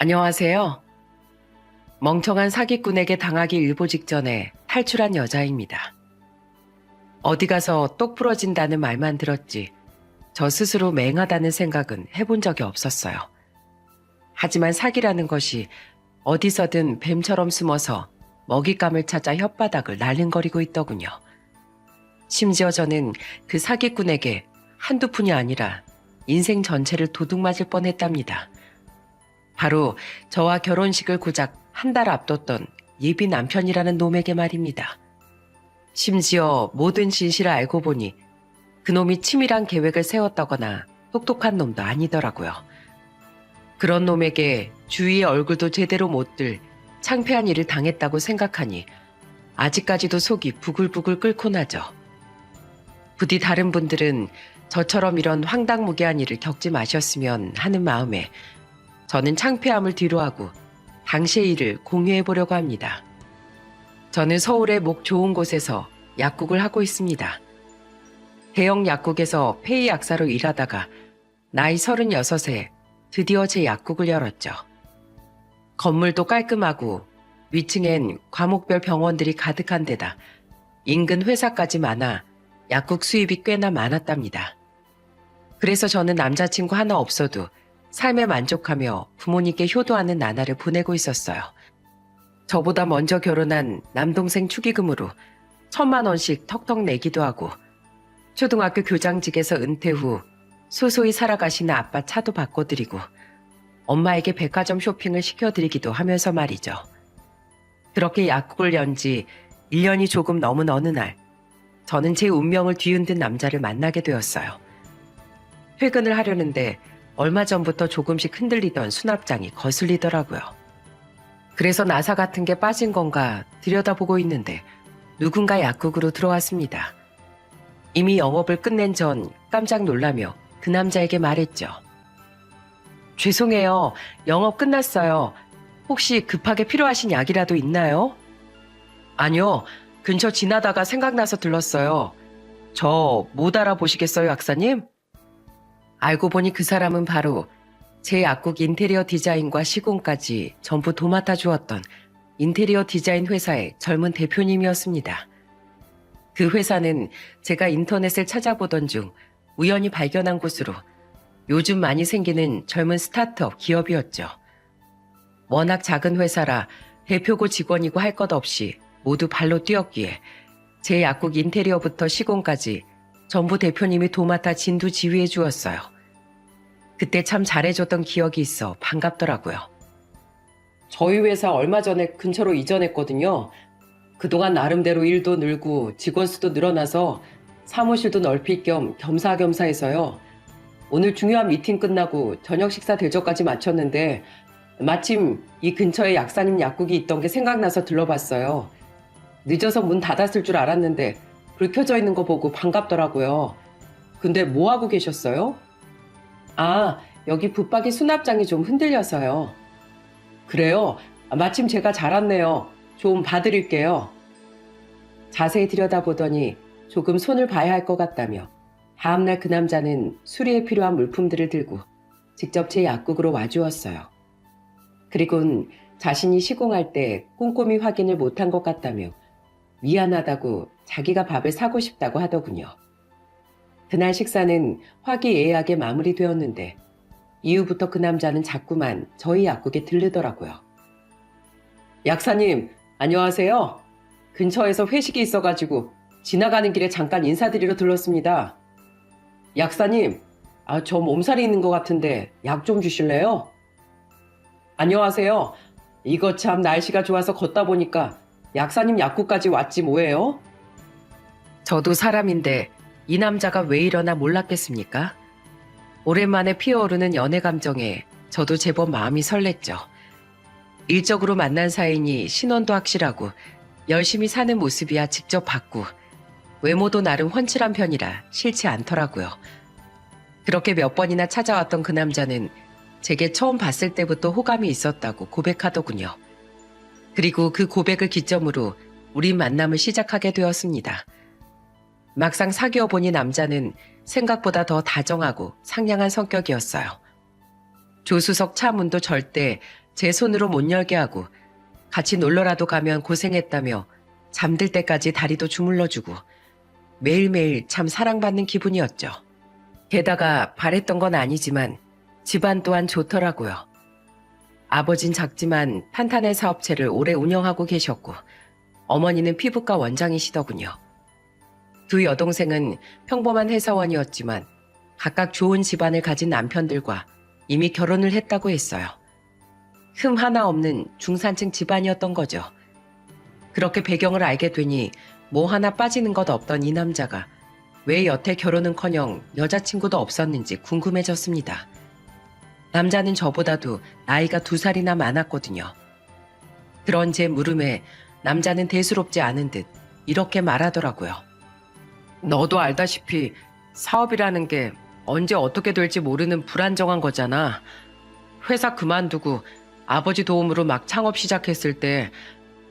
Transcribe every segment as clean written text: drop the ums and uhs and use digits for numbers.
안녕하세요. 멍청한 사기꾼에게 당하기 일보 직전에 탈출한 여자입니다. 어디 가서 똑 부러진다는 말만 들었지 저 스스로 맹하다는 생각은 해본 적이 없었어요. 하지만 사기라는 것이 어디서든 뱀처럼 숨어서 먹잇감을 찾아 혓바닥을 날름거리고 있더군요. 심지어 저는 그 사기꾼에게 한두 푼이 아니라 인생 전체를 도둑맞을 뻔했답니다. 바로 저와 결혼식을 고작 한 달 앞뒀던 예비 남편이라는 놈에게 말입니다. 심지어 모든 진실을 알고 보니 그놈이 치밀한 계획을 세웠다거나 똑똑한 놈도 아니더라고요. 그런 놈에게 주위의 얼굴도 제대로 못 들 창피한 일을 당했다고 생각하니 아직까지도 속이 부글부글 끓고 나죠. 부디 다른 분들은 저처럼 이런 황당무계한 일을 겪지 마셨으면 하는 마음에 저는 창피함을 뒤로하고 당시의 일을 공유해 보려고 합니다. 저는 서울의 목 좋은 곳에서 약국을 하고 있습니다. 대형 약국에서 폐의 약사로 일하다가 나이 36에 드디어 제 약국을 열었죠. 건물도 깔끔하고 위층엔 과목별 병원들이 가득한 데다 인근 회사까지 많아 약국 수입이 꽤나 많았답니다. 그래서 저는 남자친구 하나 없어도 삶에 만족하며 부모님께 효도하는 나날을 보내고 있었어요. 저보다 먼저 결혼한 남동생 축의금으로 1,000만 원씩 턱턱 내기도 하고 초등학교 교장직에서 은퇴 후 소소히 살아가시는 아빠 차도 바꿔드리고 엄마에게 백화점 쇼핑을 시켜드리기도 하면서 말이죠. 그렇게 약국을 연 지 1년이 조금 넘은 어느 날 저는 제 운명을 뒤흔든 남자를 만나게 되었어요. 퇴근을 하려는데 얼마 전부터 조금씩 흔들리던 수납장이 거슬리더라고요. 그래서 나사 같은 게 빠진 건가 들여다보고 있는데 누군가 약국으로 들어왔습니다. 이미 영업을 끝낸 전 깜짝 놀라며 그 남자에게 말했죠. 죄송해요. 영업 끝났어요. 혹시 급하게 필요하신 약이라도 있나요? 아니요. 근처 지나다가 생각나서 들렀어요. 저 못 알아보시겠어요, 약사님? 알고 보니 그 사람은 바로 제 약국 인테리어 디자인과 시공까지 전부 도맡아 주었던 인테리어 디자인 회사의 젊은 대표님이었습니다. 그 회사는 제가 인터넷을 찾아보던 중 우연히 발견한 곳으로 요즘 많이 생기는 젊은 스타트업 기업이었죠. 워낙 작은 회사라 대표고 직원이고 할 것 없이 모두 발로 뛰었기에 제 약국 인테리어부터 시공까지 전부 대표님이 도맡아 진두지휘해 주었어요. 그때 참 잘해줬던 기억이 있어 반갑더라고요. 저희 회사 얼마 전에 근처로 이전했거든요. 그동안 나름대로 일도 늘고 직원 수도 늘어나서 사무실도 넓힐 겸 겸사겸사 해서요. 오늘 중요한 미팅 끝나고 저녁 식사 대접까지 마쳤는데 마침 이 근처에 약사님 약국이 있던 게 생각나서 들러봤어요. 늦어서 문 닫았을 줄 알았는데 불 켜져 있는 거 보고 반갑더라고요. 근데 뭐 하고 계셨어요? 아, 여기 붙박이 수납장이 좀 흔들려서요. 그래요? 마침 제가 잘 왔네요. 좀 봐드릴게요. 자세히 들여다보더니 조금 손을 봐야 할 것 같다며 다음날 그 남자는 수리에 필요한 물품들을 들고 직접 제 약국으로 와주었어요. 그리곤 자신이 시공할 때 꼼꼼히 확인을 못한 것 같다며 미안하다고 자기가 밥을 사고 싶다고 하더군요. 그날 식사는 화기애애하게 마무리되었는데 이후부터 그 남자는 자꾸만 저희 약국에 들르더라고요. 약사님, 안녕하세요. 근처에서 회식이 있어가지고 지나가는 길에 잠깐 인사드리러 들렀습니다. 약사님, 저 몸살이 있는 것 같은데 약 좀 주실래요? 안녕하세요. 이거 참 날씨가 좋아서 걷다 보니까 약사님 약국까지 왔지 뭐예요? 저도 사람인데 이 남자가 왜 이러나 몰랐겠습니까? 오랜만에 피어오르는 연애 감정에 저도 제법 마음이 설렜죠. 일적으로 만난 사이니 신원도 확실하고 열심히 사는 모습이야 직접 봤고 외모도 나름 훤칠한 편이라 싫지 않더라고요. 그렇게 몇 번이나 찾아왔던 그 남자는 제게 처음 봤을 때부터 호감이 있었다고 고백하더군요. 그리고 그 고백을 기점으로 우리 만남을 시작하게 되었습니다. 막상 사귀어 보니 남자는 생각보다 더 다정하고 상냥한 성격이었어요. 조수석 차 문도 절대 제 손으로 못 열게 하고 같이 놀러라도 가면 고생했다며 잠들 때까지 다리도 주물러주고 매일매일 참 사랑받는 기분이었죠. 게다가 바랬던 건 아니지만 집안 또한 좋더라고요. 아버진 작지만 탄탄한 사업체를 오래 운영하고 계셨고 어머니는 피부과 원장이시더군요. 두 여동생은 평범한 회사원이었지만 각각 좋은 집안을 가진 남편들과 이미 결혼을 했다고 했어요. 흠 하나 없는 중산층 집안이었던 거죠. 그렇게 배경을 알게 되니 뭐 하나 빠지는 것 없던 이 남자가 왜 여태 결혼은커녕 여자친구도 없었는지 궁금해졌습니다. 남자는 저보다도 나이가 2살이나 많았거든요. 그런 제 물음에 남자는 대수롭지 않은 듯 이렇게 말하더라고요. 너도 알다시피 사업이라는 게 언제 어떻게 될지 모르는 불안정한 거잖아. 회사 그만두고 아버지 도움으로 막 창업 시작했을 때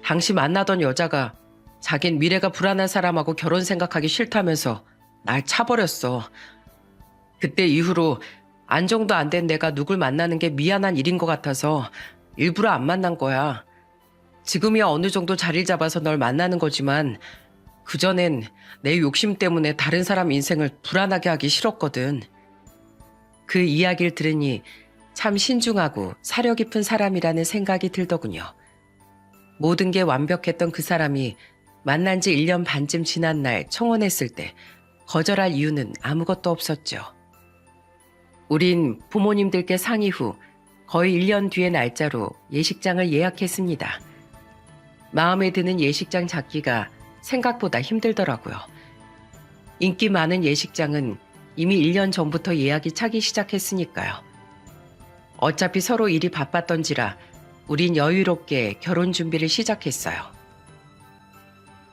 당시 만나던 여자가 자긴 미래가 불안한 사람하고 결혼 생각하기 싫다면서 날 차버렸어. 그때 이후로 안정도 안 된 내가 누굴 만나는 게 미안한 일인 것 같아서 일부러 안 만난 거야. 지금이야 어느 정도 자리를 잡아서 널 만나는 거지만 그전엔 내 욕심 때문에 다른 사람 인생을 불안하게 하기 싫었거든. 그 이야기를 들으니 참 신중하고 사려 깊은 사람이라는 생각이 들더군요. 모든 게 완벽했던 그 사람이 만난 지 1년 반쯤 지난 날 청혼했을 때 거절할 이유는 아무것도 없었죠. 우린 부모님들께 상의 후 거의 1년 뒤의 날짜로 예식장을 예약했습니다. 마음에 드는 예식장 잡기가 생각보다 힘들더라고요. 인기 많은 예식장은 이미 1년 전부터 예약이 차기 시작했으니까요. 어차피 서로 일이 바빴던지라 우린 여유롭게 결혼 준비를 시작했어요.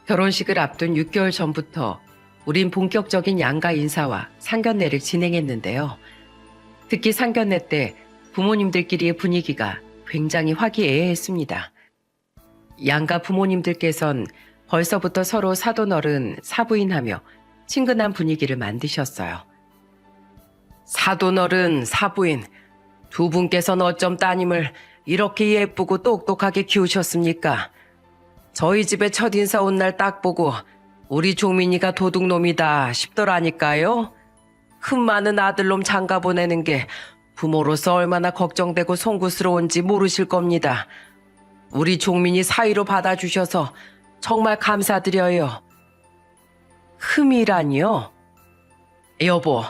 결혼식을 앞둔 6개월 전부터 우린 본격적인 양가 인사와 상견례를 진행했는데요. 특히 상견례 때 부모님들끼리의 분위기가 굉장히 화기애애했습니다. 양가 부모님들께선 벌써부터 서로 사돈어른, 사부인하며 친근한 분위기를 만드셨어요. 사돈어른, 사부인, 두 분께서는 어쩜 따님을 이렇게 예쁘고 똑똑하게 키우셨습니까? 저희 집에 첫인사 온 날 딱 보고 우리 종민이가 도둑놈이다 싶더라니까요. 흠 많은 아들놈 장가 보내는 게 부모로서 얼마나 걱정되고 송구스러운지 모르실 겁니다. 우리 종민이 사위로 받아주셔서 정말 감사드려요. 흠이라니요? 여보,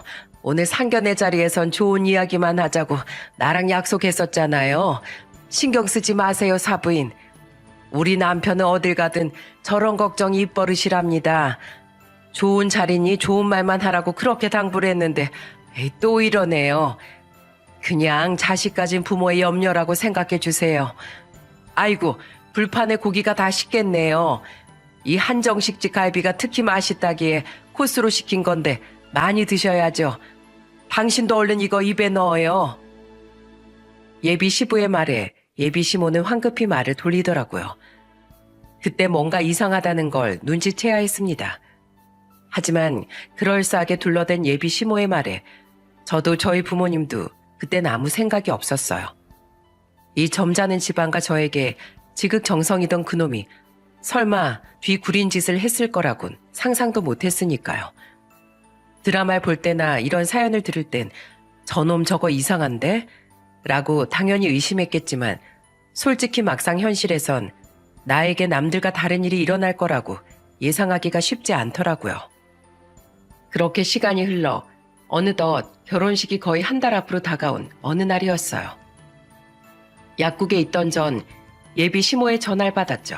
오늘 상견례 자리에선 좋은 이야기만 하자고 나랑 약속했었잖아요. 신경 쓰지 마세요, 사부인. 우리 남편은 어딜 가든 저런 걱정이 입버릇이랍니다. 좋은 자리니 좋은 말만 하라고 그렇게 당부를 했는데 또 이러네요. 그냥 자식 가진 부모의 염려라고 생각해 주세요. 아이고, 불판에 고기가 다 식겠네요. 이 한정식집 갈비가 특히 맛있다기에 코스로 시킨 건데 많이 드셔야죠. 당신도 얼른 이거 입에 넣어요. 예비 시부의 말에 예비 시모는 황급히 말을 돌리더라고요. 그때 뭔가 이상하다는 걸 눈치채야 했습니다. 하지만 그럴싸하게 둘러댄 예비 시모의 말에 저도 저희 부모님도 그땐 아무 생각이 없었어요. 이 점잖은 집안과 저에게 지극정성이던 그놈이 설마 뒤구린 짓을 했을 거라곤 상상도 못했으니까요. 드라마를 볼 때나 이런 사연을 들을 땐 저놈 저거 이상한데? 라고 당연히 의심했겠지만 솔직히 막상 현실에선 나에게 남들과 다른 일이 일어날 거라고 예상하기가 쉽지 않더라고요. 그렇게 시간이 흘러 어느덧 결혼식이 거의 한 달 앞으로 다가온 어느 날이었어요. 약국에 있던 전 예비 시모의 전화를 받았죠.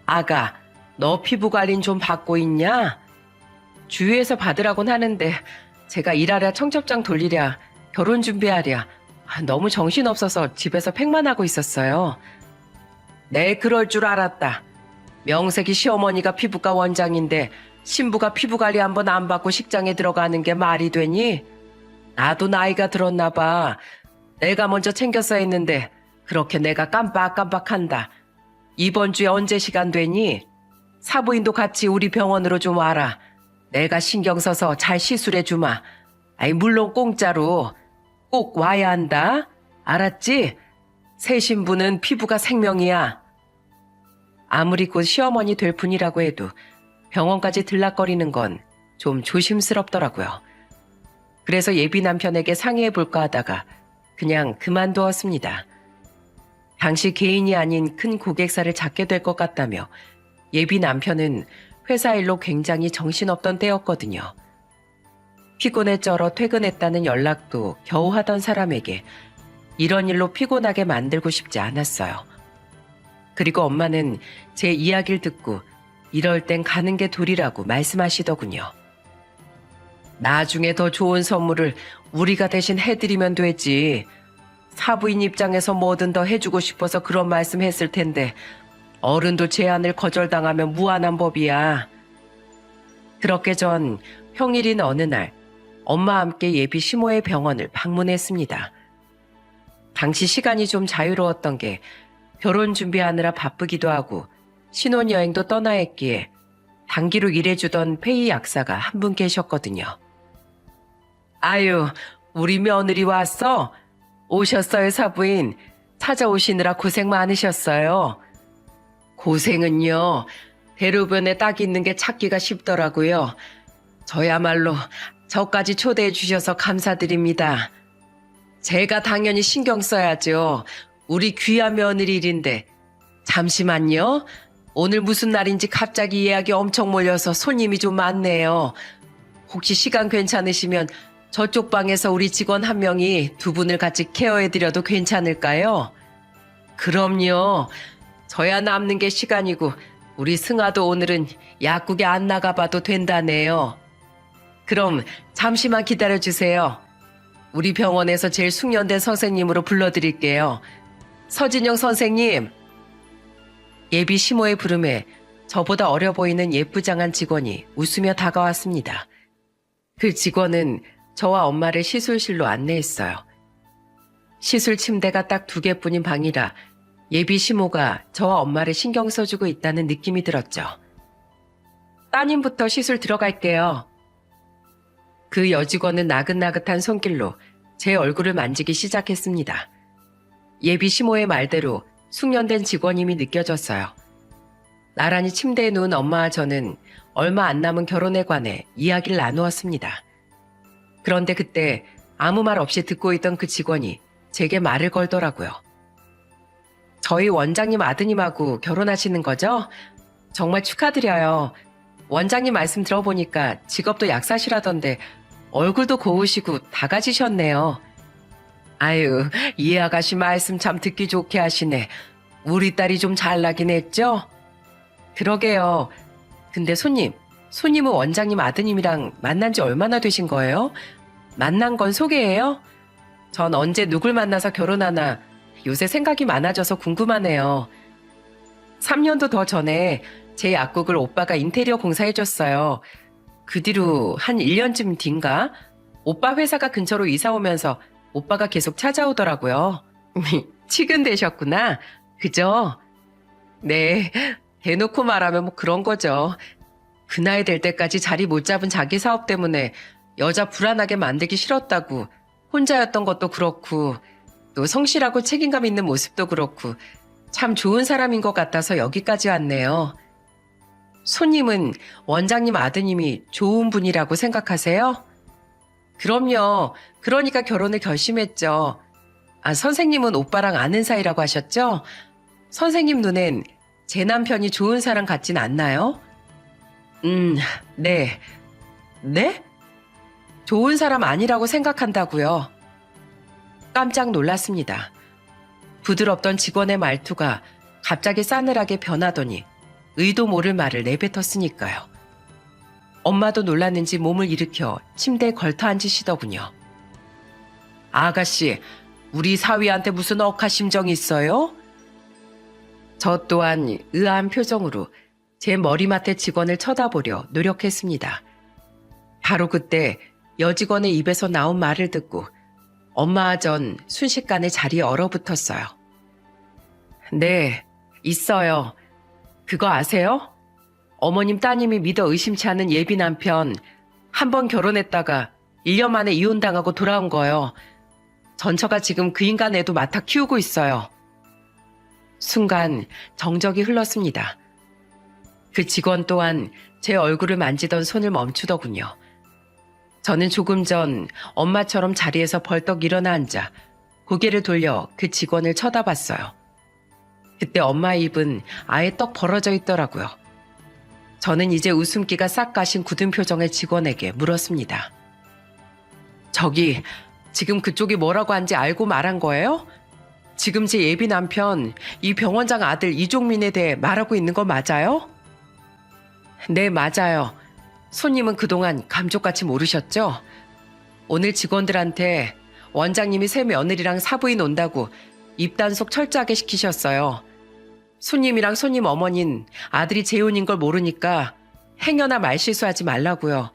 아가, 너 피부 관리는 좀 받고 있냐? 주위에서 받으라곤 하는데 제가 일하랴 청첩장 돌리랴 결혼 준비하랴 너무 정신없어서 집에서 팩만 하고 있었어요. 네, 그럴 줄 알았다. 명색이 시어머니가 피부과 원장인데 신부가 피부관리 한번 안 받고 식장에 들어가는 게 말이 되니? 나도 나이가 들었나 봐. 내가 먼저 챙겼어야 했는데 그렇게 내가 깜빡깜빡한다. 이번 주에 언제 시간 되니? 사부인도 같이 우리 병원으로 좀 와라. 내가 신경 써서 잘 시술해 주마. 아이, 물론 공짜로. 꼭 와야 한다. 알았지? 새 신부는 피부가 생명이야. 아무리 곧 시어머니 될 분이라고 해도 병원까지 들락거리는 건 좀 조심스럽더라고요. 그래서 예비 남편에게 상의해볼까 하다가 그냥 그만두었습니다. 당시 개인이 아닌 큰 고객사를 잡게 될 것 같다며 예비 남편은 회사 일로 굉장히 정신없던 때였거든요. 피곤에 쩔어 퇴근했다는 연락도 겨우 하던 사람에게 이런 일로 피곤하게 만들고 싶지 않았어요. 그리고 엄마는 제 이야기를 듣고 이럴 땐 가는 게 도리라고 말씀하시더군요. 나중에 더 좋은 선물을 우리가 대신 해드리면 되지. 사부인 입장에서 뭐든 더 해주고 싶어서 그런 말씀 했을 텐데 어른도 제안을 거절당하면 무한한 법이야. 그렇게 전 평일인 어느 날 엄마와 함께 예비 시모의 병원을 방문했습니다. 당시 시간이 좀 자유로웠던 게 결혼 준비하느라 바쁘기도 하고 신혼여행도 떠나 했기에 단기로 일해주던 페이 약사가 한 분 계셨거든요. 아유, 우리 며느리 왔어? 오셨어요, 사부인. 찾아오시느라 고생 많으셨어요. 고생은요. 대로변에 딱 있는 게 찾기가 쉽더라고요. 저야말로 저까지 초대해 주셔서 감사드립니다. 제가 당연히 신경 써야죠. 우리 귀한 며느리 일인데. 잠시만요. 오늘 무슨 날인지 갑자기 예약이 엄청 몰려서 손님이 좀 많네요. 혹시 시간 괜찮으시면 저쪽 방에서 우리 직원 한 명이 두 분을 같이 케어해드려도 괜찮을까요? 그럼요. 저야 남는 게 시간이고 우리 승아도 오늘은 약국에 안 나가봐도 된다네요. 그럼 잠시만 기다려주세요. 우리 병원에서 제일 숙련된 선생님으로 불러드릴게요. 서진영 선생님. 예비 시모의 부름에 저보다 어려 보이는 예쁘장한 직원이 웃으며 다가왔습니다. 그 직원은 저와 엄마를 시술실로 안내했어요. 시술 침대가 딱 2개뿐인 방이라 예비 시모가 저와 엄마를 신경 써주고 있다는 느낌이 들었죠. 따님부터 시술 들어갈게요. 그 여직원은 나긋나긋한 손길로 제 얼굴을 만지기 시작했습니다. 예비 시모의 말대로 숙련된 직원임이 느껴졌어요. 나란히 침대에 누운 엄마와 저는 얼마 안 남은 결혼에 관해 이야기를 나누었습니다. 그런데 그때 아무 말 없이 듣고 있던 그 직원이 제게 말을 걸더라고요. 저희 원장님 아드님하고 결혼하시는 거죠? 정말 축하드려요. 원장님 말씀 들어보니까 직업도 약사시라던데 얼굴도 고우시고 다 가지셨네요. 아유, 이 아가씨 말씀 참 듣기 좋게 하시네. 우리 딸이 좀 잘나긴 했죠? 그러게요. 근데 손님은 원장님 아드님이랑 만난 지 얼마나 되신 거예요? 만난 건 소개예요? 전 언제 누굴 만나서 결혼하나 요새 생각이 많아져서 궁금하네요. 3년도 더 전에 제 약국을 오빠가 인테리어 공사해줬어요. 그 뒤로 한 1년쯤 뒤인가? 오빠 회사가 근처로 이사 오면서 오빠가 계속 찾아오더라고요. 치근되셨구나. 그죠? 네, 대놓고 말하면 뭐 그런 거죠. 그 나이 될 때까지 자리 못 잡은 자기 사업 때문에 여자 불안하게 만들기 싫었다고 혼자였던 것도 그렇고 또 성실하고 책임감 있는 모습도 그렇고 참 좋은 사람인 것 같아서 여기까지 왔네요. 손님은 원장님 아드님이 좋은 분이라고 생각하세요? 그럼요. 그러니까 결혼을 결심했죠. 아, 선생님은 오빠랑 아는 사이라고 하셨죠? 선생님 눈엔 제 남편이 좋은 사람 같진 않나요? 네. 네? 좋은 사람 아니라고 생각한다고요. 깜짝 놀랐습니다. 부드럽던 직원의 말투가 갑자기 싸늘하게 변하더니 의도 모를 말을 내뱉었으니까요. 엄마도 놀랐는지 몸을 일으켜 침대에 걸터 앉으시더군요. 아가씨, 우리 사위한테 무슨 억하심정이 있어요? 저 또한 의아한 표정으로 제 머리맡의 직원을 쳐다보려 노력했습니다. 바로 그때 여직원의 입에서 나온 말을 듣고 엄마와 전 순식간에 자리에 얼어붙었어요. 네, 있어요. 그거 아세요? 어머님 따님이 믿어 의심치 않은 예비 남편 한 번 결혼했다가 1년 만에 이혼당하고 돌아온 거요. 전처가 지금 그 인간 애도 맡아 키우고 있어요. 순간 정적이 흘렀습니다. 그 직원 또한 제 얼굴을 만지던 손을 멈추더군요. 저는 조금 전 엄마처럼 자리에서 벌떡 일어나 앉아 고개를 돌려 그 직원을 쳐다봤어요. 그때 엄마의 입은 아예 떡 벌어져 있더라고요. 저는 이제 웃음기가 싹 가신 굳은 표정의 직원에게 물었습니다. 저기, 지금 그쪽이 뭐라고 한지 알고 말한 거예요? 지금 제 예비 남편, 이 병원장 아들 이종민에 대해 말하고 있는 거 맞아요? 네, 맞아요. 손님은 그동안 감쪽같이 모르셨죠? 오늘 직원들한테 원장님이 새 며느리랑 사부인 온다고 입단속 철저하게 시키셨어요. 손님이랑 손님 어머닌 아들이 재혼인 걸 모르니까 행여나 말실수하지 말라고요.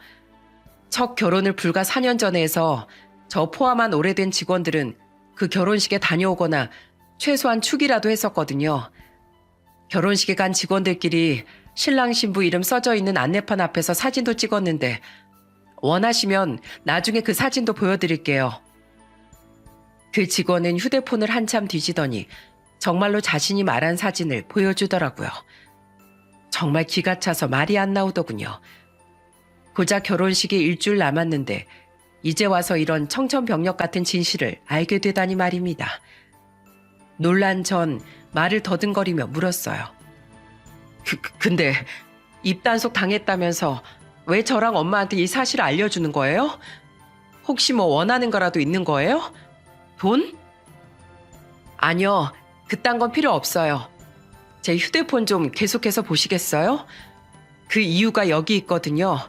첫 결혼을 불과 4년 전에 해서 저 포함한 오래된 직원들은 그 결혼식에 다녀오거나 최소한 축이라도 했었거든요. 결혼식에 간 직원들끼리 신랑 신부 이름 써져 있는 안내판 앞에서 사진도 찍었는데 원하시면 나중에 그 사진도 보여드릴게요. 그 직원은 휴대폰을 한참 뒤지더니 정말로 자신이 말한 사진을 보여주더라고요. 정말 기가 차서 말이 안 나오더군요. 고작 결혼식이 일주일 남았는데 이제 와서 이런 청천벽력 같은 진실을 알게 되다니 말입니다. 놀란 전 말을 더듬거리며 물었어요. 근데 입단속 당했다면서 왜 저랑 엄마한테 이 사실을 알려주는 거예요? 혹시 뭐 원하는 거라도 있는 거예요? 돈? 아니요, 그딴 건 필요 없어요. 제 휴대폰 좀 계속해서 보시겠어요? 그 이유가 여기 있거든요.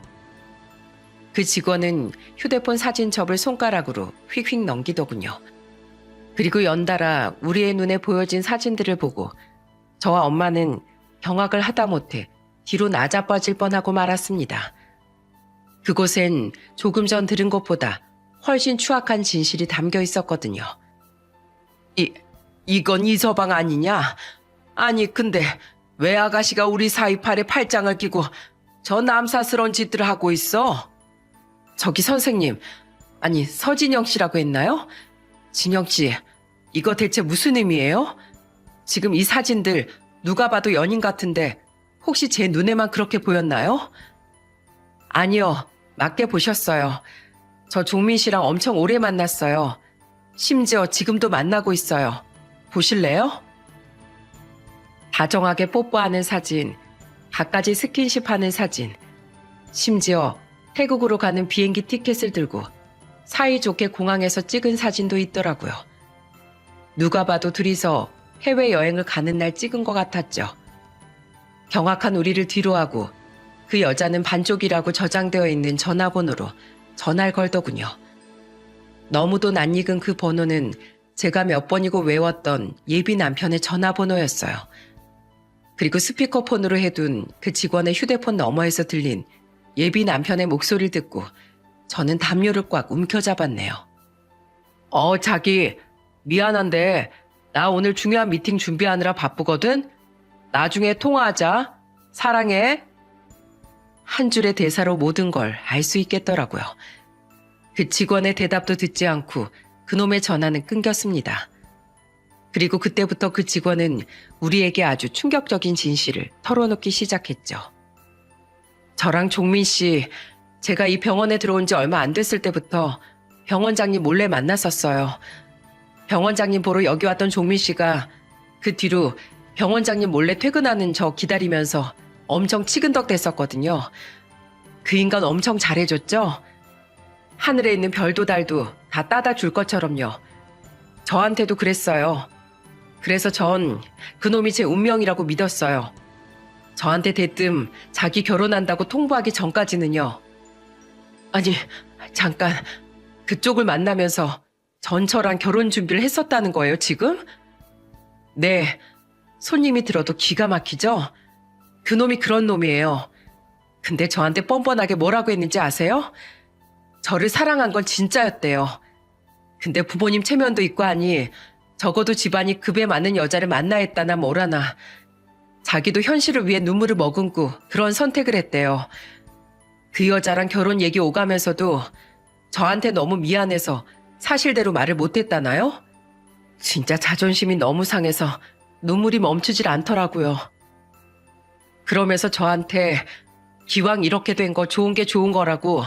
그 직원은 휴대폰 사진첩을 손가락으로 휙휙 넘기더군요. 그리고 연달아 우리의 눈에 보여진 사진들을 보고 저와 엄마는 경악을 하다못해 뒤로 나자빠질 뻔하고 말았습니다. 그곳엔 조금 전 들은 것보다 훨씬 추악한 진실이 담겨 있었거든요. 이건 이서방 아니냐? 아니 근데 왜 아가씨가 우리 사위팔에 팔짱을 끼고 저 남사스러운 짓들을 하고 있어? 저기 선생님, 아니 서진영 씨라고 했나요? 진영 씨, 이거 대체 무슨 의미예요? 지금 이 사진들 누가 봐도 연인 같은데 혹시 제 눈에만 그렇게 보였나요? 아니요, 맞게 보셨어요. 저 종민 씨랑 엄청 오래 만났어요. 심지어 지금도 만나고 있어요. 보실래요? 다정하게 뽀뽀하는 사진, 갖가지 스킨십하는 사진, 심지어 태국으로 가는 비행기 티켓을 들고 사이좋게 공항에서 찍은 사진도 있더라고요. 누가 봐도 둘이서 해외여행을 가는 날 찍은 것 같았죠. 경악한 우리를 뒤로하고 그 여자는 반쪽이라고 저장되어 있는 전화번호로 전화를 걸더군요. 너무도 낯익은 그 번호는 제가 몇 번이고 외웠던 예비 남편의 전화번호였어요. 그리고 스피커폰으로 해둔 그 직원의 휴대폰 너머에서 들린 예비 남편의 목소리를 듣고 저는 담요를 꽉 움켜잡았네요. 자기 미안한데 나 오늘 중요한 미팅 준비하느라 바쁘거든? 나중에 통화하자. 사랑해. 한 줄의 대사로 모든 걸 알 수 있겠더라고요. 그 직원의 대답도 듣지 않고 그놈의 전화는 끊겼습니다. 그리고 그때부터 그 직원은 우리에게 아주 충격적인 진실을 털어놓기 시작했죠. 저랑 종민 씨, 제가 이 병원에 들어온 지 얼마 안 됐을 때부터 병원장님 몰래 만났었어요. 병원장님 보러 여기 왔던 종민 씨가 그 뒤로 병원장님 몰래 퇴근하는 저 기다리면서 엄청 치근덕 됐었거든요. 그 인간 엄청 잘해줬죠? 하늘에 있는 별도 달도 다 따다 줄 것처럼요. 저한테도 그랬어요. 그래서 전 그놈이 제 운명이라고 믿었어요. 저한테 대뜸 자기 결혼한다고 통보하기 전까지는요. 아니, 잠깐, 그쪽을 만나면서 전처랑 결혼 준비를 했었다는 거예요, 지금? 네, 손님이 들어도 기가 막히죠? 그놈이 그런 놈이에요. 근데 저한테 뻔뻔하게 뭐라고 했는지 아세요? 저를 사랑한 건 진짜였대요. 근데 부모님 체면도 있고 하니 적어도 집안이 급에 맞는 여자를 만나야 했다나 뭐라나. 자기도 현실을 위해 눈물을 머금고 그런 선택을 했대요. 그 여자랑 결혼 얘기 오가면서도 저한테 너무 미안해서 사실대로 말을 못했다나요? 진짜 자존심이 너무 상해서 눈물이 멈추질 않더라고요. 그러면서 저한테 기왕 이렇게 된 거 좋은 게 좋은 거라고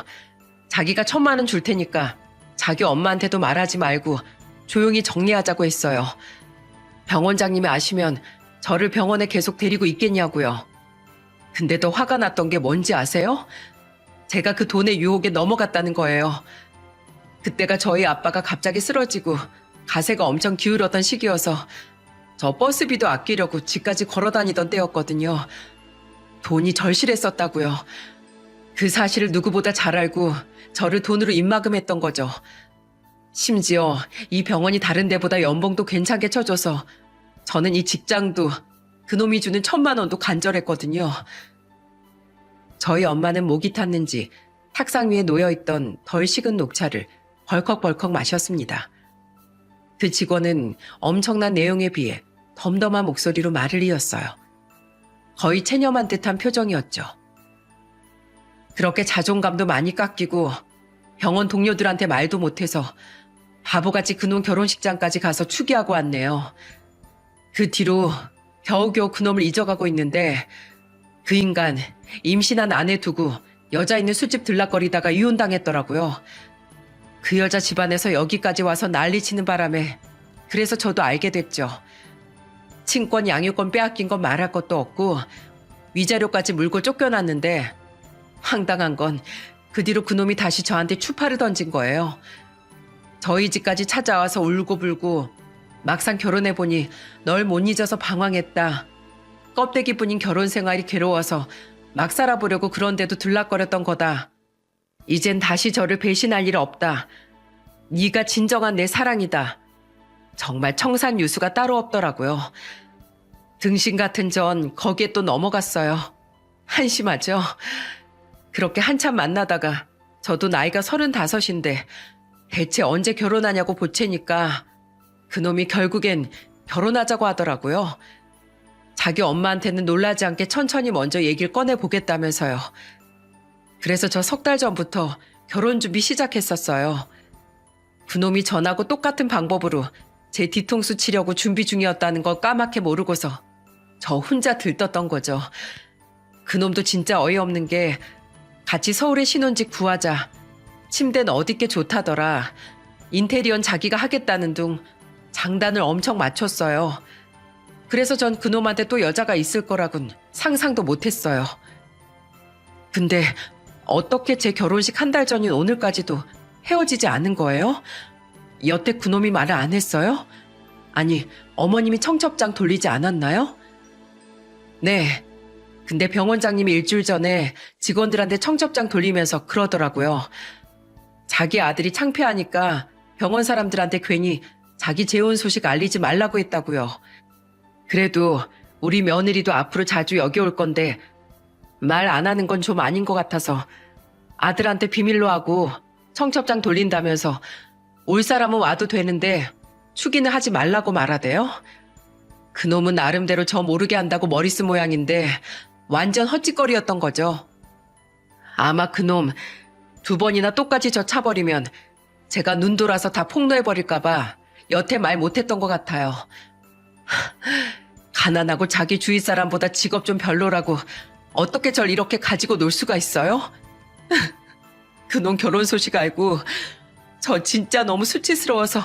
자기가 1,000만 원 줄 테니까 자기 엄마한테도 말하지 말고 조용히 정리하자고 했어요. 병원장님이 아시면 저를 병원에 계속 데리고 있겠냐고요. 근데 더 화가 났던 게 뭔지 아세요? 제가 그 돈의 유혹에 넘어갔다는 거예요. 그때가 저희 아빠가 갑자기 쓰러지고 가세가 엄청 기울었던 시기여서 저 버스비도 아끼려고 집까지 걸어 다니던 때였거든요. 돈이 절실했었다고요. 그 사실을 누구보다 잘 알고 저를 돈으로 입막음했던 거죠. 심지어 이 병원이 다른 데보다 연봉도 괜찮게 쳐줘서 저는 이 직장도 그놈이 주는 1,000만 원도 간절했거든요. 저희 엄마는 목이 탔는지 탁상 위에 놓여있던 덜 식은 녹차를 벌컥벌컥 마셨습니다. 그 직원은 엄청난 내용에 비해 덤덤한 목소리로 말을 이었어요. 거의 체념한 듯한 표정이었죠. 그렇게 자존감도 많이 깎이고 병원 동료들한테 말도 못해서 바보같이 그놈 결혼식장까지 가서 추기하고 왔네요. 그 뒤로 겨우겨우 그놈을 잊어가고 있는데 그 인간 임신한 아내 두고 여자 있는 술집 들락거리다가 이혼당했더라고요. 그 여자 집안에서 여기까지 와서 난리치는 바람에 그래서 저도 알게 됐죠. 친권 양육권 빼앗긴 건 말할 것도 없고 위자료까지 물고 쫓겨났는데 황당한 건 그 뒤로 그놈이 다시 저한테 추파를 던진 거예요. 저희 집까지 찾아와서 울고불고 막상 결혼해보니 널 못 잊어서 방황했다. 껍데기뿐인 결혼 생활이 괴로워서 막 살아보려고 그런데도 들락거렸던 거다. 이젠 다시 저를 배신할 일 없다. 네가 진정한 내 사랑이다. 정말 청산유수가 따로 없더라고요. 등신 같은 전 거기에 또 넘어갔어요. 한심하죠? 그렇게 한참 만나다가 저도 나이가 35인데 대체 언제 결혼하냐고 보채니까 그놈이 결국엔 결혼하자고 하더라고요. 자기 엄마한테는 놀라지 않게 천천히 먼저 얘기를 꺼내보겠다면서요. 그래서 저 3달 전부터 결혼 준비 시작했었어요. 그놈이 전하고 똑같은 방법으로 제 뒤통수 치려고 준비 중이었다는 걸 까맣게 모르고서 저 혼자 들떴던 거죠. 그놈도 진짜 어이없는 게 같이 서울에 신혼집 구하자. 침대는 어디께 좋다더라. 인테리어는 자기가 하겠다는 둥 장단을 엄청 맞췄어요. 그래서 전 그놈한테 또 여자가 있을 거라곤 상상도 못했어요. 근데 어떻게 제 결혼식 1달 전인 오늘까지도 헤어지지 않은 거예요? 여태 그놈이 말을 안 했어요? 아니, 어머님이 청첩장 돌리지 않았나요? 네. 근데 병원장님이 일주일 전에 직원들한테 청첩장 돌리면서 그러더라고요. 자기 아들이 창피하니까 병원 사람들한테 괜히 자기 재혼 소식 알리지 말라고 했다고요. 그래도 우리 며느리도 앞으로 자주 여기 올 건데 말 안 하는 건 좀 아닌 것 같아서 아들한테 비밀로 하고 청첩장 돌린다면서 올 사람은 와도 되는데 추기는 하지 말라고 말하대요. 그놈은 나름대로 저 모르게 한다고 머리 쓴 모양인데 완전 헛짓거리였던 거죠. 아마 그놈 2번이나 똑같이 저 차버리면 제가 눈 돌아서 다 폭로해버릴까 봐 여태 말 못했던 것 같아요. 가난하고 자기 주위 사람보다 직업 좀 별로라고 어떻게 절 이렇게 가지고 놀 수가 있어요? 그놈 결혼 소식 알고 저 진짜 너무 수치스러워서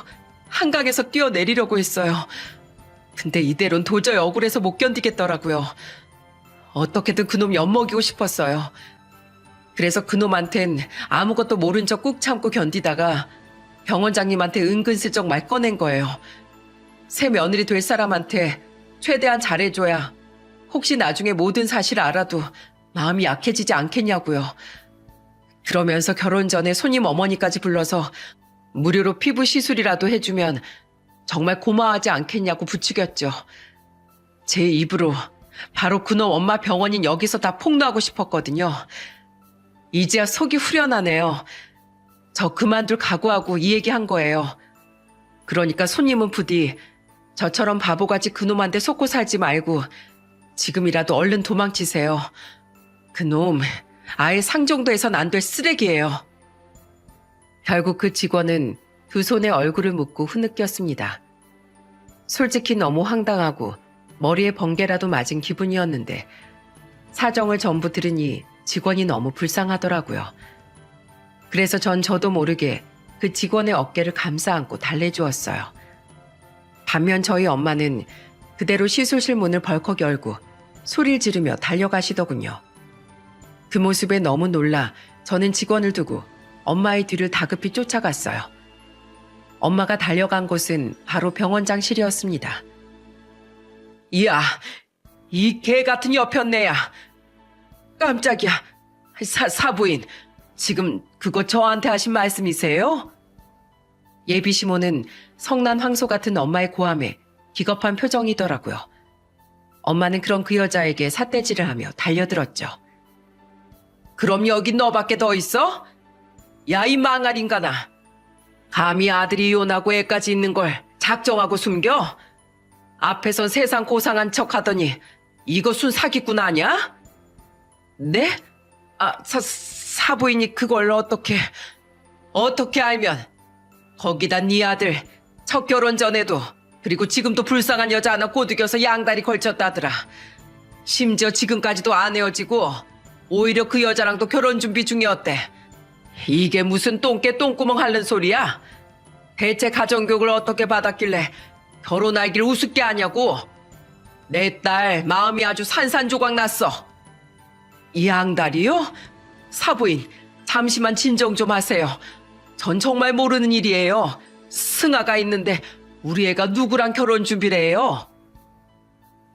한강에서 뛰어내리려고 했어요. 근데 이대로는 도저히 억울해서 못 견디겠더라고요. 어떻게든 그놈 엿먹이고 싶었어요. 그래서 그놈한텐 아무것도 모른 척 꾹 참고 견디다가 병원장님한테 은근슬쩍 말 꺼낸 거예요. 새 며느리 될 사람한테 최대한 잘해줘야 혹시 나중에 모든 사실을 알아도 마음이 약해지지 않겠냐고요. 그러면서 결혼 전에 손님 어머니까지 불러서 무료로 피부 시술이라도 해주면 정말 고마워하지 않겠냐고 부추겼죠. 제 입으로 바로 그놈 엄마 병원인 여기서 다 폭로하고 싶었거든요. 이제야 속이 후련하네요. 저 그만둘 각오하고 이 얘기한 거예요. 그러니까 손님은 부디 저처럼 바보같이 그놈한테 속고 살지 말고 지금이라도 얼른 도망치세요. 그놈 아예 상정도에선 안 될 쓰레기예요. 결국 그 직원은 두 손에 얼굴을 묻고 흐느꼈습니다. 솔직히 너무 황당하고 머리에 번개라도 맞은 기분이었는데 사정을 전부 들으니 직원이 너무 불쌍하더라고요. 그래서 전 저도 모르게 그 직원의 어깨를 감싸 안고 달래주었어요. 반면 저희 엄마는 그대로 시술실 문을 벌컥 열고 소리를 지르며 달려가시더군요. 그 모습에 너무 놀라 저는 직원을 두고 엄마의 뒤를 다급히 쫓아갔어요. 엄마가 달려간 곳은 바로 병원장실이었습니다. 이야, 이 개 같은 여편네야. 깜짝이야. 사부인, 지금 그거 저한테 하신 말씀이세요? 예비 시모는 성난 황소 같은 엄마의 고함에 기겁한 표정이더라고요. 엄마는 그런 그 여자에게 삿대질을 하며 달려들었죠. 그럼 여기 너밖에 더 있어? 야, 이 망할 인간아. 감히 아들이 이혼하고 애까지 있는 걸 작정하고 숨겨? 앞에선 세상 고상한 척 하더니 이거 순 사기꾼 아냐? 네? 사부인이 그걸 어떻게 알면? 거기다 네 아들 첫 결혼 전에도 그리고 지금도 불쌍한 여자 하나 꼬드겨서 양다리 걸쳤다더라. 심지어 지금까지도 안 헤어지고 오히려 그 여자랑도 결혼 준비 중이었대. 이게 무슨 똥개 똥구멍 핥는 소리야? 대체 가정교육을 어떻게 받았길래 결혼하길 우습게 하냐고. 내 딸 마음이 아주 산산조각 났어. 이 양다리요? 사부인, 잠시만 진정 좀 하세요. 전 정말 모르는 일이에요. 승아가 있는데 우리 애가 누구랑 결혼 준비를 해요?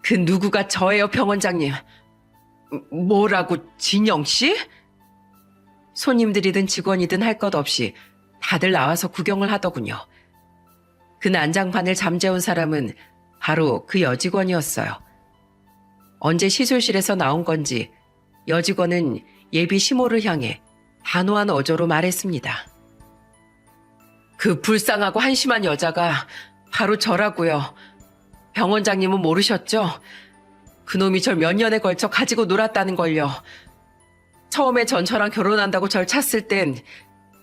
그 누구가 저예요, 병원장님. 뭐라고, 진영씨? 손님들이든 직원이든 할 것 없이 다들 나와서 구경을 하더군요. 그 난장판을 잠재운 사람은 바로 그 여직원이었어요. 언제 시술실에서 나온 건지 여직원은 예비 시모를 향해 단호한 어조로 말했습니다. 그 불쌍하고 한심한 여자가 바로 저라고요. 병원장님은 모르셨죠? 그놈이 절 몇 년에 걸쳐 가지고 놀았다는 걸요. 처음에 전 저랑 결혼한다고 절 찼을 땐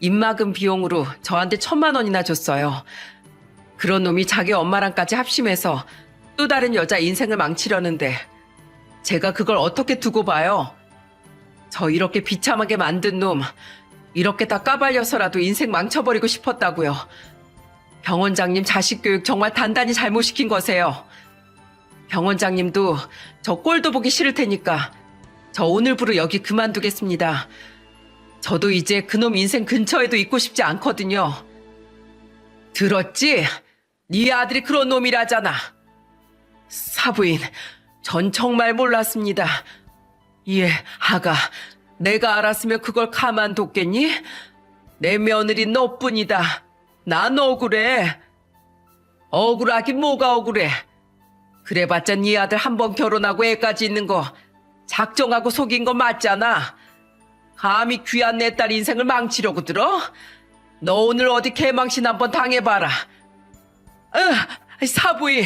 입막음 비용으로 저한테 1,000,000원이나 줬어요. 그런 놈이 자기 엄마랑까지 합심해서 또 다른 여자 인생을 망치려는데 제가 그걸 어떻게 두고 봐요? 저 이렇게 비참하게 만든 놈, 이렇게 다 까발려서라도 인생 망쳐버리고 싶었다고요. 병원장님 자식 교육 정말 단단히 잘못시킨 거세요. 병원장님도 저 꼴도 보기 싫을 테니까 저 오늘부로 여기 그만두겠습니다. 저도 이제 그놈 인생 근처에도 있고 싶지 않거든요. 들었지? 네 아들이 그런 놈이라잖아. 사부인, 전 정말 몰랐습니다. 예, 아가, 내가 알았으면 그걸 가만뒀겠니? 내 며느리 너뿐이다. 난 억울해. 억울하긴 뭐가 억울해. 그래봤자 네 아들 한 번 결혼하고 애까지 있는 거 작정하고 속인 거 맞잖아. 감히 귀한 내 딸 인생을 망치려고 들어? 너 오늘 어디 개망신 한번 당해봐라. 사부인.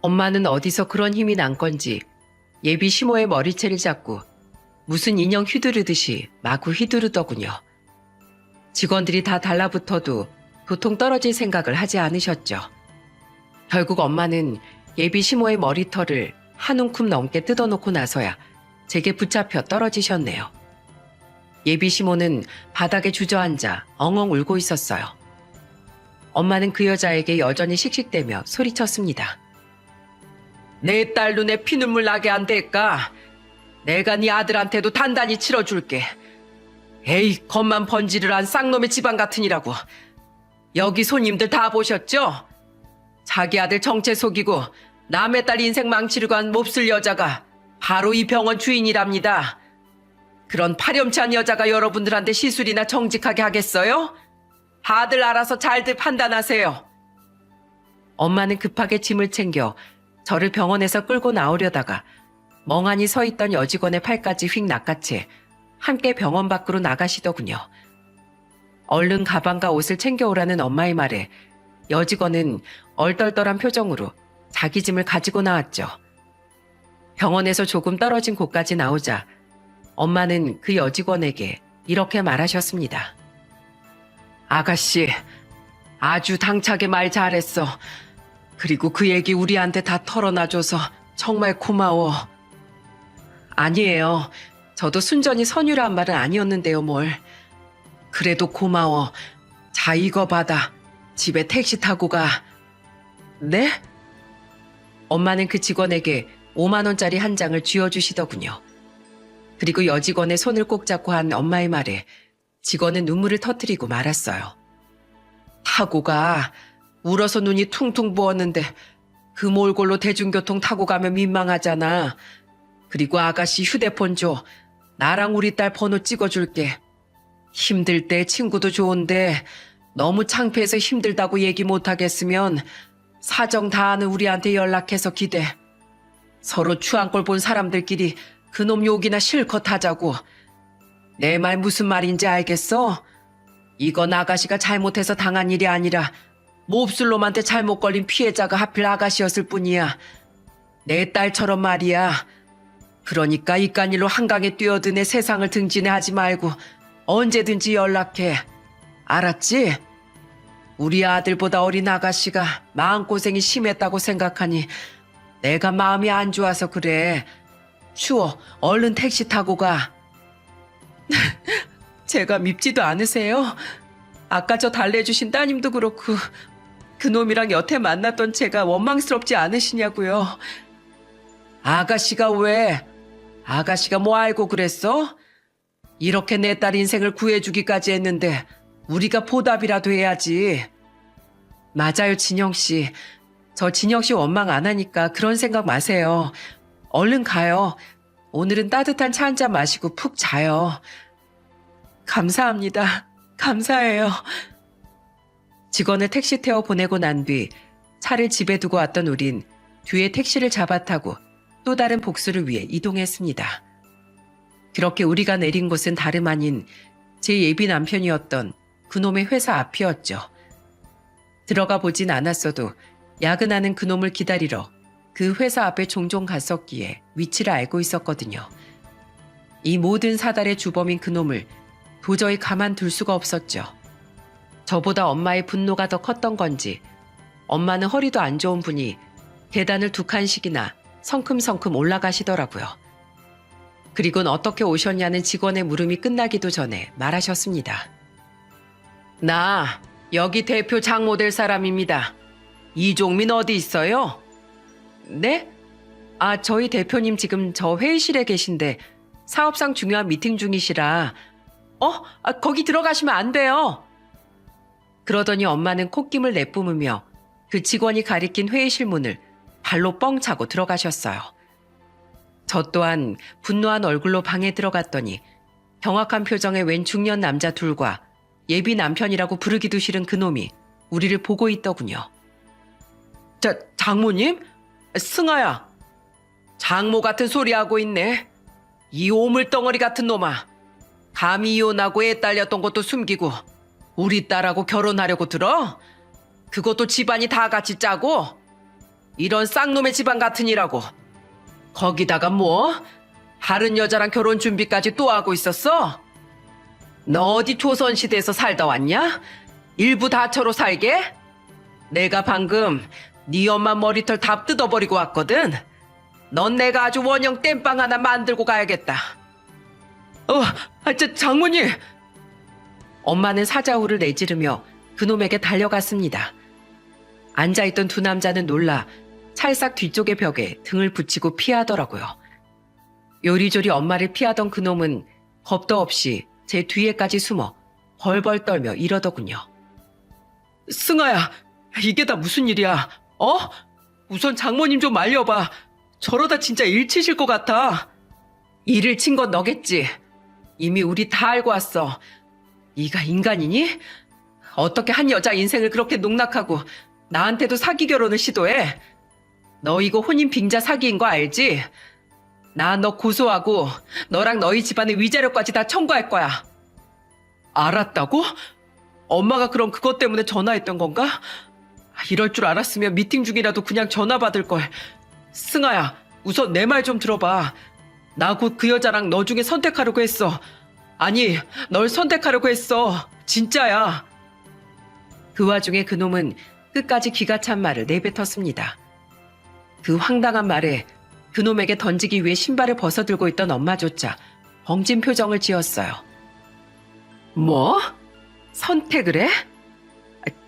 엄마는 어디서 그런 힘이 난 건지 예비 시모의 머리채를 잡고 무슨 인형 휘두르듯이 마구 휘두르더군요. 직원들이 다 달라붙어도 도통 떨어질 생각을 하지 않으셨죠. 결국 엄마는 예비 시모의 머리털을 한 움큼 넘게 뜯어놓고 나서야 제게 붙잡혀 떨어지셨네요. 예비 시모는 바닥에 주저앉아 엉엉 울고 있었어요. 엄마는 그 여자에게 여전히 씩씩대며 소리쳤습니다. 내 딸 눈에 피눈물 나게 안 될까? 내가 네 아들한테도 단단히 치러줄게. 에이, 겉만 번지를 한 쌍놈의 집안 같으니라고. 여기 손님들 다 보셨죠? 자기 아들 정체 속이고 남의 딸 인생 망치려고 한 몹쓸 여자가 바로 이 병원 주인이랍니다. 그런 파렴치한 여자가 여러분들한테 시술이나 정직하게 하겠어요? 다들 알아서 잘들 판단하세요. 엄마는 급하게 짐을 챙겨 저를 병원에서 끌고 나오려다가 멍하니 서 있던 여직원의 팔까지 휙 낚아채 함께 병원 밖으로 나가시더군요. 얼른 가방과 옷을 챙겨오라는 엄마의 말에 여직원은 얼떨떨한 표정으로 자기 짐을 가지고 나왔죠. 병원에서 조금 떨어진 곳까지 나오자 엄마는 그 여직원에게 이렇게 말하셨습니다. 아가씨, 아주 당차게 말 잘했어. 그리고 그 얘기 우리한테 다 털어놔줘서 정말 고마워. 아니에요. 저도 순전히 선유란 말은 아니었는데요, 뭘. 그래도 고마워. 자, 이거 받아. 집에 택시 타고 가. 네? 엄마는 그 직원에게 5만 원짜리 한 장을 쥐어주시더군요. 그리고 여직원의 손을 꼭 잡고 한 엄마의 말에 직원은 눈물을 터뜨리고 말았어요. 타고 가. 울어서 눈이 퉁퉁 부었는데 그 몰골로 대중교통 타고 가면 민망하잖아. 그리고 아가씨 휴대폰 줘. 나랑 우리 딸 번호 찍어줄게. 힘들 때 친구도 좋은데 너무 창피해서 힘들다고 얘기 못하겠으면 사정 다 아는 우리한테 연락해서 기대. 서로 추한 꼴 본 사람들끼리 그놈 욕이나 실컷 하자고. 내 말 무슨 말인지 알겠어? 이건 아가씨가 잘못해서 당한 일이 아니라 몹쓸 놈한테 잘못 걸린 피해자가 하필 아가씨였을 뿐이야. 내 딸처럼 말이야. 그러니까 이깟 일로 한강에 뛰어드네 세상을 등지네 하지 말고 언제든지 연락해. 알았지? 우리 아들보다 어린 아가씨가 마음고생이 심했다고 생각하니 내가 마음이 안 좋아서 그래. 추워. 얼른 택시 타고 가. 제가 밉지도 않으세요? 아까 저 달래주신 따님도 그렇고 그놈이랑 여태 만났던 제가 원망스럽지 않으시냐고요. 아가씨가 왜? 아가씨가 뭐 알고 그랬어? 이렇게 내 딸 인생을 구해주기까지 했는데 우리가 보답이라도 해야지. 맞아요, 진영씨. 저 진영씨 원망 안 하니까 그런 생각 마세요. 얼른 가요. 오늘은 따뜻한 차 한 잔 마시고 푹 자요. 감사합니다. 감사해요. 직원을 택시 태워 보내고 난 뒤 차를 집에 두고 왔던 우린 뒤에 택시를 잡아 타고 또 다른 복수를 위해 이동했습니다. 그렇게 우리가 내린 곳은 다름 아닌 제 예비 남편이었던 그놈의 회사 앞이었죠. 들어가 보진 않았어도 야근하는 그놈을 기다리러 그 회사 앞에 종종 갔었기에 위치를 알고 있었거든요. 이 모든 사달의 주범인 그놈을 도저히 가만둘 수가 없었죠. 저보다 엄마의 분노가 더 컸던 건지 엄마는 허리도 안 좋은 분이 계단을 2칸씩이나 성큼성큼 올라가시더라고요. 그리고는 어떻게 오셨냐는 직원의 물음이 끝나기도 전에 말하셨습니다. 나 여기 대표 장모 될 사람입니다. 이종민 어디 있어요? 네? 아, 저희 대표님 지금 저 회의실에 계신데 사업상 중요한 미팅 중이시라. 거기 들어가시면 안 돼요. 그러더니 엄마는 콧김을 내뿜으며 그 직원이 가리킨 회의실 문을 발로 뻥 차고 들어가셨어요. 저 또한 분노한 얼굴로 방에 들어갔더니 경악한 표정의 웬 중년 남자 둘과 예비 남편이라고 부르기도 싫은 그놈이 우리를 보고 있더군요. 장모님? 승아야. 장모 같은 소리 하고 있네. 이 오물덩어리 같은 놈아. 감히 이혼하고 애 딸렸던 것도 숨기고 우리 딸하고 결혼하려고 들어? 그것도 집안이 다 같이 짜고? 이런 쌍놈의 집안 같으니라고. 거기다가 뭐? 다른 여자랑 결혼 준비까지 또 하고 있었어? 너 어디 조선시대에서 살다 왔냐? 일부 다처로 살게? 내가 방금 네 엄마 머리털 다 뜯어버리고 왔거든. 넌 내가 아주 원형 땜빵 하나 만들고 가야겠다. 장모님! 엄마는 사자후를 내지르며 그놈에게 달려갔습니다. 앉아있던 두 남자는 놀라 찰싹 뒤쪽의 벽에 등을 붙이고 피하더라고요. 요리조리 엄마를 피하던 그놈은 겁도 없이 제 뒤에까지 숨어 벌벌 떨며 이러더군요. 승아야, 이게 다 무슨 일이야? 우선 장모님 좀 말려봐. 저러다 진짜 일 치실 것 같아. 일을 친 건 너겠지. 이미 우리 다 알고 왔어. 네가 인간이니? 어떻게 한 여자 인생을 그렇게 농락하고 나한테도 사기 결혼을 시도해? 너 이거 혼인 빙자 사기인 거 알지? 나 너 고소하고 너랑 너희 집안의 위자료까지 다 청구할 거야. 알았다고? 엄마가 그럼 그것 때문에 전화했던 건가? 이럴 줄 알았으면 미팅 중이라도 그냥 전화 받을 걸. 승아야, 우선 내 말 좀 들어봐. 나 곧 그 여자랑 너 중에 선택하려고 했어. 아니, 널 선택하려고 했어. 진짜야. 그 와중에 그놈은 끝까지 기가 찬 말을 내뱉었습니다. 그 황당한 말에 그놈에게 던지기 위해 신발을 벗어들고 있던 엄마조차 벙진 표정을 지었어요. 뭐? 선택을 해?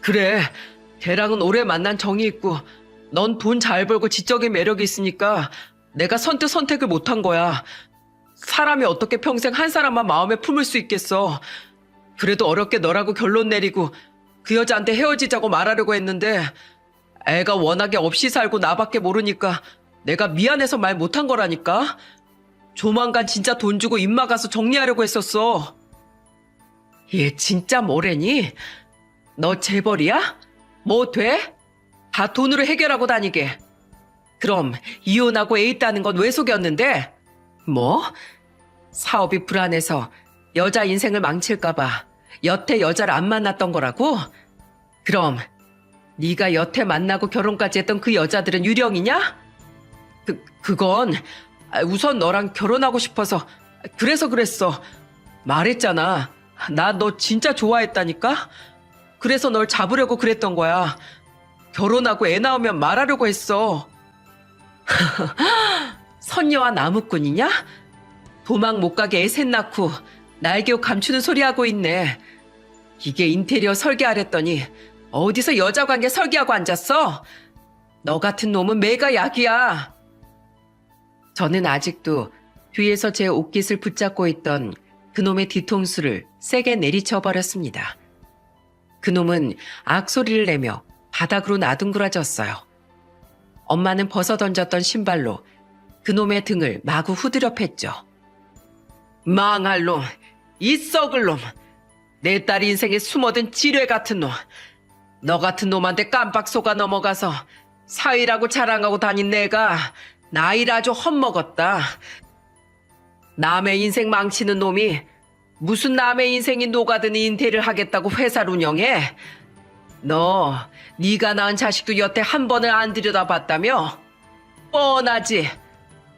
그래, 걔랑은 오래 만난 정이 있고 넌 돈 잘 벌고 지적인 매력이 있으니까 내가 선뜻 선택을 못한 거야. 사람이 어떻게 평생 한 사람만 마음에 품을 수 있겠어. 그래도 어렵게 너라고 결론 내리고 그 여자한테 헤어지자고 말하려고 했는데 애가 워낙에 없이 살고 나밖에 모르니까 내가 미안해서 말 못한 거라니까. 조만간 진짜 돈 주고 입마 가서 정리하려고 했었어. 얘 진짜 뭐래니? 너 재벌이야? 뭐 돼? 다 돈으로 해결하고 다니게. 그럼 이혼하고 애 있다는 건 왜 속였는데? 뭐? 사업이 불안해서 여자 인생을 망칠까 봐 여태 여자를 안 만났던 거라고? 그럼 네가 여태 만나고 결혼까지 했던 그 여자들은 유령이냐? 그건 우선 너랑 결혼하고 싶어서 그래서 그랬어. 말했잖아. 나 너 진짜 좋아했다니까? 그래서 널 잡으려고 그랬던 거야. 결혼하고 애 낳으면 말하려고 했어. 선녀와 나무꾼이냐? 도망 못 가게 애 셋 낳고 날개옷 감추는 소리 하고 있네. 이게 인테리어 설계하랬더니 어디서 여자 관계 설계하고 앉았어? 너 같은 놈은 매가 약이야. 저는 아직도 뒤에서 제 옷깃을 붙잡고 있던 그놈의 뒤통수를 세게 내리쳐 버렸습니다. 그놈은 악소리를 내며 바닥으로 나둥그러졌어요. 엄마는 벗어던졌던 신발로 그놈의 등을 마구 후드려 팼죠. 망할 놈, 이 썩을 놈, 내 딸 인생에 숨어든 지뢰 같은 놈, 너 같은 놈한테 깜빡 속아 넘어가서 사위라고 자랑하고 다닌 내가 나이를 아주 헛먹었다. 남의 인생 망치는 놈이 무슨 남의 인생이 녹아드는 인테리어를 하겠다고 회사를 운영해? 너, 네가 낳은 자식도 여태 한 번을 안 들여다봤다며? 뻔하지.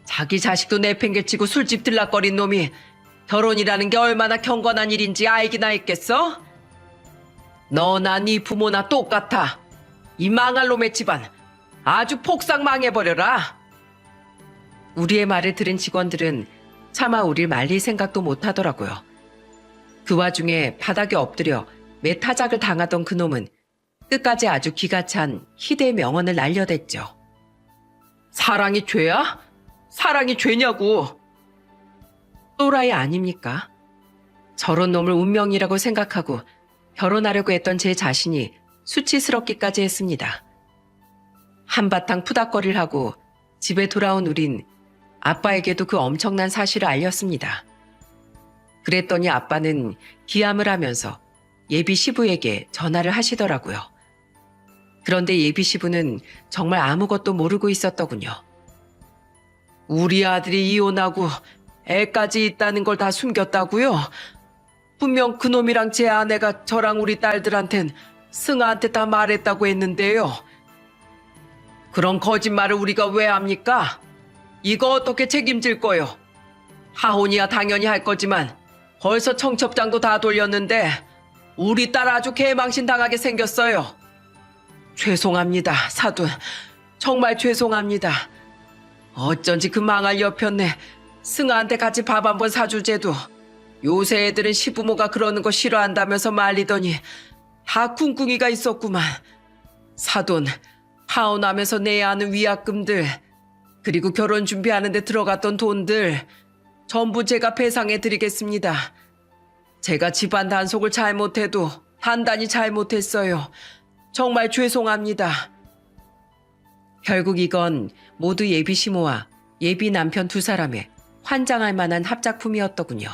자기 자식도 내팽개치고 술집 들락거린 놈이 결혼이라는 게 얼마나 경건한 일인지 알기나 했겠어? 너나 네 부모나 똑같아. 이 망할 놈의 집안 아주 폭삭 망해버려라. 우리의 말을 들은 직원들은 차마 우릴 말릴 생각도 못하더라고요. 그 와중에 바닥에 엎드려 매타작을 당하던 그놈은 끝까지 아주 기가 찬 희대의 명언을 날려댔죠. 사랑이 죄야? 사랑이 죄냐고. 또라이 아닙니까? 저런 놈을 운명이라고 생각하고 결혼하려고 했던 제 자신이 수치스럽기까지 했습니다. 한바탕 푸닥거리를 하고 집에 돌아온 우린 아빠에게도 그 엄청난 사실을 알렸습니다. 그랬더니 아빠는 기함을 하면서 예비 시부에게 전화를 하시더라고요. 그런데 예비 시부는 정말 아무것도 모르고 있었더군요. 우리 아들이 이혼하고 애까지 있다는 걸 다 숨겼다고요? 분명 그놈이랑 제 아내가 저랑 우리 딸들한텐 승아한테 다 말했다고 했는데요. 그런 거짓말을 우리가 왜 합니까? 이거 어떻게 책임질 거요? 하혼이야 당연히 할 거지만 벌써 청첩장도 다 돌렸는데 우리 딸 아주 개망신 당하게 생겼어요. 죄송합니다, 사돈. 정말 죄송합니다. 어쩐지 그 망할 여편네 승아한테 같이 밥 한 번 사주제도 요새 애들은 시부모가 그러는 거 싫어한다면서 말리더니 다 쿵쿵이가 있었구만. 사돈, 하혼하면서 내야 하는 위약금들 그리고 결혼 준비하는데 들어갔던 돈들 전부 제가 배상해 드리겠습니다. 제가 집안 단속을 잘못해도 단단히 잘못했어요. 정말 죄송합니다. 결국 이건 모두 예비 시모와 예비 남편 두 사람의 환장할 만한 합작품이었더군요.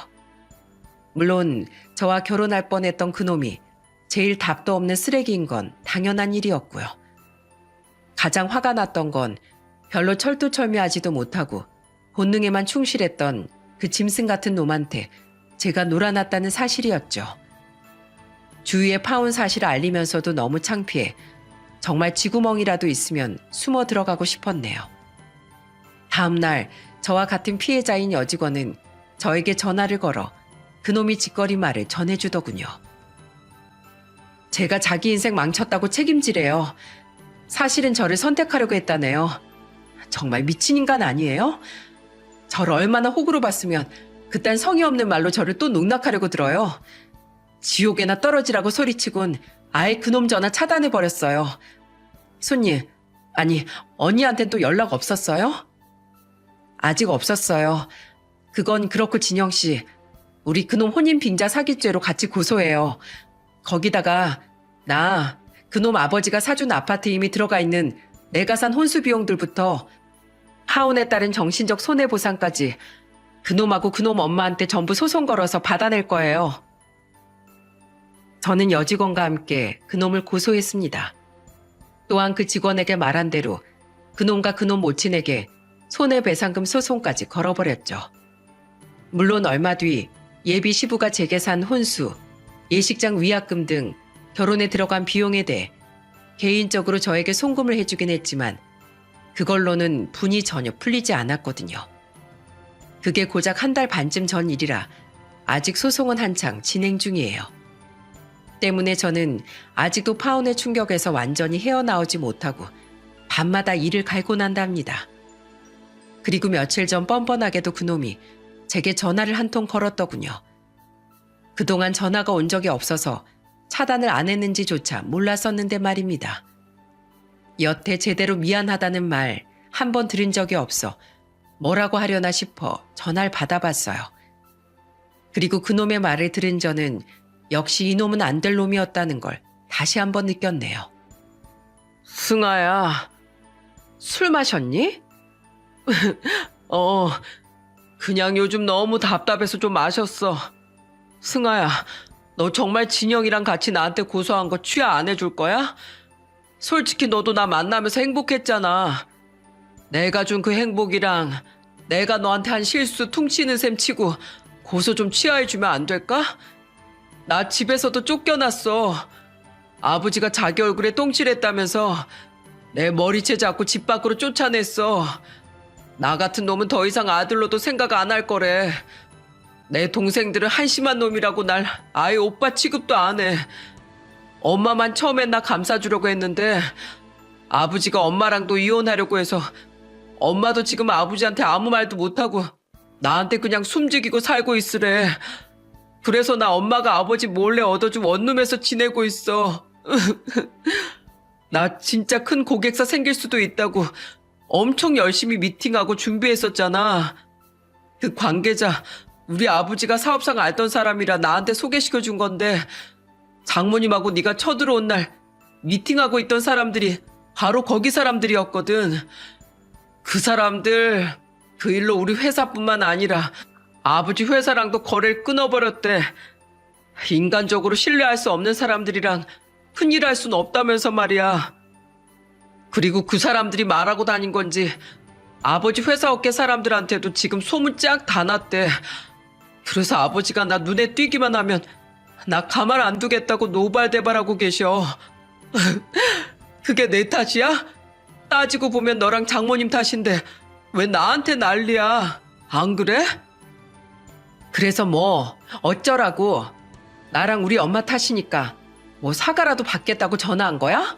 물론 저와 결혼할 뻔했던 그놈이 제일 답도 없는 쓰레기인 건 당연한 일이었고요. 가장 화가 났던 건 별로 철두철미하지도 못하고 본능에만 충실했던 그 짐승 같은 놈한테 제가 놀아났다는 사실이었죠. 주위에 파온 사실을 알리면서도 너무 창피해 정말 쥐구멍이라도 있으면 숨어 들어가고 싶었네요. 다음 날 저와 같은 피해자인 여직원은 저에게 전화를 걸어 그놈이 짓거린 말을 전해주더군요. 제가 자기 인생 망쳤다고 책임지래요. 사실은 저를 선택하려고 했다네요. 정말 미친 인간 아니에요? 저를 얼마나 호구로 봤으면 그딴 성의 없는 말로 저를 또 농락하려고 들어요. 지옥에나 떨어지라고 소리치곤 아예 그놈 전화 차단해버렸어요. 손님, 아니 언니한텐 또 연락 없었어요? 아직 없었어요. 그건 그렇고 진영 씨, 우리 그놈 혼인 빙자 사기죄로 같이 고소해요. 거기다가 나 그놈 아버지가 사준 아파트 이미 들어가 있는 내가 산 혼수 비용들부터 하온에 따른 정신적 손해보상까지 그놈하고 그놈 엄마한테 전부 소송 걸어서 받아낼 거예요. 저는 여직원과 함께 그놈을 고소했습니다. 또한 그 직원에게 말한 대로 그놈과 그놈 모친에게 손해배상금 소송까지 걸어버렸죠. 물론 얼마 뒤 예비 시부가 제게 산 혼수, 예식장 위약금 등 결혼에 들어간 비용에 대해 개인적으로 저에게 송금을 해주긴 했지만 그걸로는 분이 전혀 풀리지 않았거든요. 그게 고작 한 달 반쯤 전 일이라 아직 소송은 한창 진행 중이에요. 때문에 저는 아직도 파혼의 충격에서 완전히 헤어나오지 못하고 밤마다 이를 갈고 난답니다. 그리고 며칠 전 뻔뻔하게도 그놈이 제게 전화를 한 통 걸었더군요. 그동안 전화가 온 적이 없어서 차단을 안 했는지조차 몰랐었는데 말입니다. 여태 제대로 미안하다는 말 한 번 들은 적이 없어 뭐라고 하려나 싶어 전화를 받아봤어요. 그리고 그놈의 말을 들은 저는 역시 이놈은 안 될 놈이었다는 걸 다시 한번 느꼈네요. 승아야, 술 마셨니? 그냥 요즘 너무 답답해서 좀 마셨어. 승아야, 너 정말 진영이랑 같이 나한테 고소한 거 취하 안 해줄 거야? 솔직히 너도 나 만나면서 행복했잖아. 내가 준 그 행복이랑 내가 너한테 한 실수 퉁치는 셈 치고 고소 좀 취하해주면 안 될까? 나 집에서도 쫓겨났어. 아버지가 자기 얼굴에 똥칠했다면서 내 머리채 잡고 집 밖으로 쫓아냈어. 나 같은 놈은 더 이상 아들로도 생각 안 할 거래. 내 동생들은 한심한 놈이라고 날 아예 오빠 취급도 안 해. 엄마만 처음엔 나 감싸주려고 했는데 아버지가 엄마랑도 이혼하려고 해서 엄마도 지금 아버지한테 아무 말도 못하고 나한테 그냥 숨죽이고 살고 있으래. 그래서 나 엄마가 아버지 몰래 얻어준 원룸에서 지내고 있어. 나 진짜 큰 고객사 생길 수도 있다고 엄청 열심히 미팅하고 준비했었잖아. 그 관계자 우리 아버지가 사업상 알던 사람이라 나한테 소개시켜준 건데 장모님하고 네가 쳐들어온 날 미팅하고 있던 사람들이 바로 거기 사람들이었거든. 그 사람들 그 일로 우리 회사뿐만 아니라 아버지 회사랑도 거래를 끊어버렸대. 인간적으로 신뢰할 수 없는 사람들이랑 큰일 할 순 없다면서 말이야. 그리고 그 사람들이 말하고 다닌 건지 아버지 회사 업계 사람들한테도 지금 소문 쫙 다 났대. 그래서 아버지가 나 눈에 띄기만 하면 나 가만 안 두겠다고 노발대발하고 계셔. 그게 내 탓이야? 따지고 보면 너랑 장모님 탓인데 왜 나한테 난리야? 안 그래? 그래서 뭐 어쩌라고. 나랑 우리 엄마 탓이니까 뭐 사과라도 받겠다고 전화한 거야?